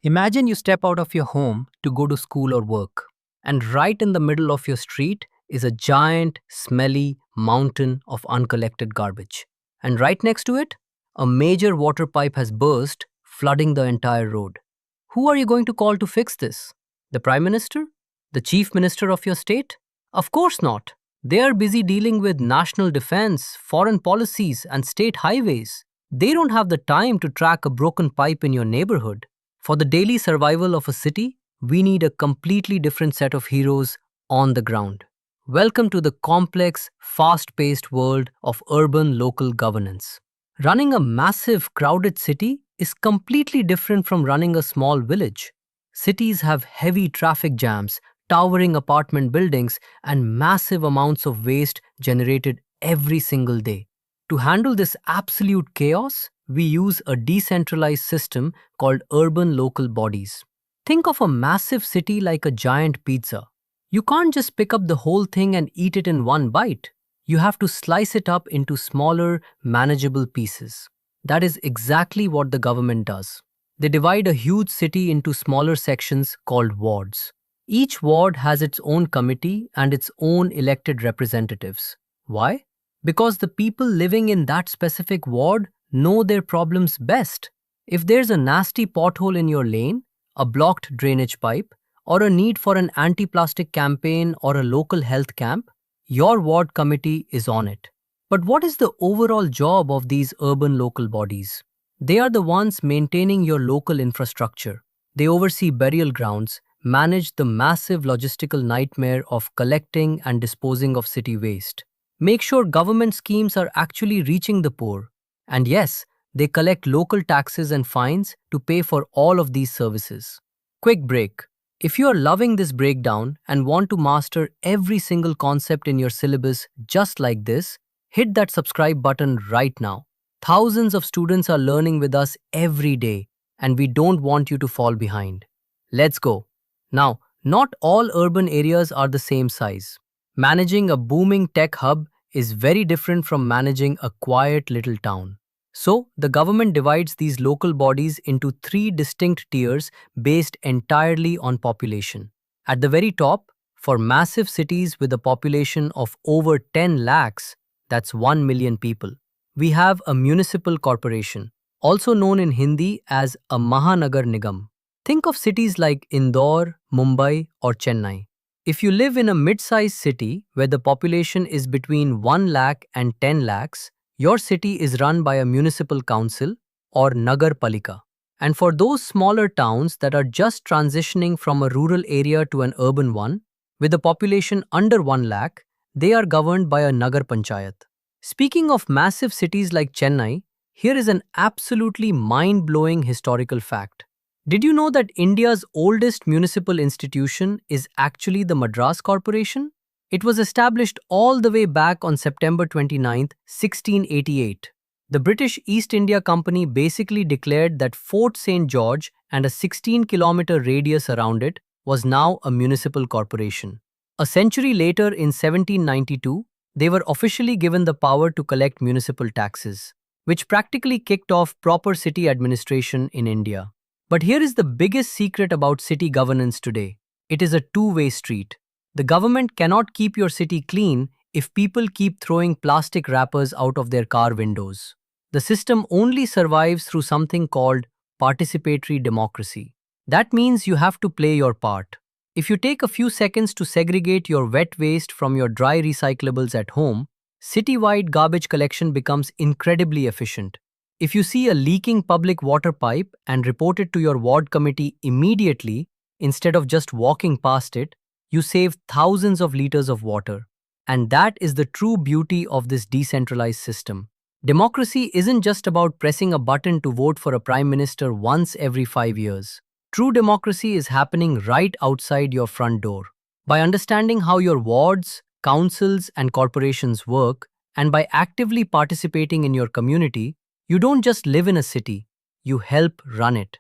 Imagine you step out of your home to go to school or work, and right in the middle of your street is a giant, smelly mountain of uncollected garbage. And right next to it, a major water pipe has burst, flooding the entire road. Who are you going to call to fix this? The Prime Minister? The Chief Minister of your state? Of course not. They are busy dealing with national defense, foreign policies, and state highways. They don't have the time to track a broken pipe in your neighborhood. For the daily survival of a city, we need a completely different set of heroes on the ground. Welcome to the complex, fast paced world of urban local governance. Running a massive, crowded city is completely different from running a small village. Cities have heavy traffic jams, towering apartment buildings, and massive amounts of waste generated every single day. To handle this absolute chaos, we use a decentralized system called urban local bodies. Think of a massive city like a giant pizza. You can't just pick up the whole thing and eat it in one bite. You have to slice it up into smaller, manageable pieces. That is exactly what the government does. They divide a huge city into smaller sections called wards. Each ward has its own committee and its own elected representatives. Why? Because the people living in that specific ward know their problems best. If there's a nasty pothole in your lane, a blocked drainage pipe, or a need for an anti-plastic campaign or a local health camp, your ward committee is on it. But what is the overall job of these urban local bodies? They are the ones maintaining your local infrastructure. They oversee burial grounds, manage the massive logistical nightmare of collecting and disposing of city waste, make sure government schemes are actually reaching the poor. And yes, they collect local taxes and fines to pay for all of these services. Quick break. If you are loving this breakdown and want to master every single concept in your syllabus just like this, hit that subscribe button right now. Thousands of students are learning with us every day, and we don't want you to fall behind. Let's go. Now, not all urban areas are the same size. Managing a booming tech hub is very different from managing a quiet little town. So, the government divides these local bodies into three distinct tiers based entirely on population. At the very top, for massive cities with a population of over 10 lakhs, that's 1 million people, we have a municipal corporation, also known in Hindi as a Mahanagar Nigam. Think of cities like Indore, Mumbai, or Chennai. If you live in a mid-sized city where the population is between 1 lakh and 10 lakhs, your city is run by a municipal council or Nagar Palika. And for those smaller towns that are just transitioning from a rural area to an urban one, with a population under 1 lakh, they are governed by a Nagar Panchayat. Speaking of massive cities like Chennai, here is an absolutely mind-blowing historical fact. Did you know that India's oldest municipal institution is actually the Madras Corporation? It was established all the way back on September 29, 1688. The British East India Company basically declared that Fort St. George and a 16-kilometer radius around it was now a municipal corporation. A century later, in 1792, they were officially given the power to collect municipal taxes, which practically kicked off proper city administration in India. But here is the biggest secret about city governance today. It is a two-way street. The government cannot keep your city clean if people keep throwing plastic wrappers out of their car windows. The system only survives through something called participatory democracy. That means you have to play your part. If you take a few seconds to segregate your wet waste from your dry recyclables at home, citywide garbage collection becomes incredibly efficient. If you see a leaking public water pipe and report it to your ward committee immediately, instead of just walking past it, you save thousands of liters of water. And that is the true beauty of this decentralized system. Democracy isn't just about pressing a button to vote for a prime minister once every 5 years. True democracy is happening right outside your front door. By understanding how your wards, councils, and corporations work, and by actively participating in your community, you don't just live in a city, you help run it.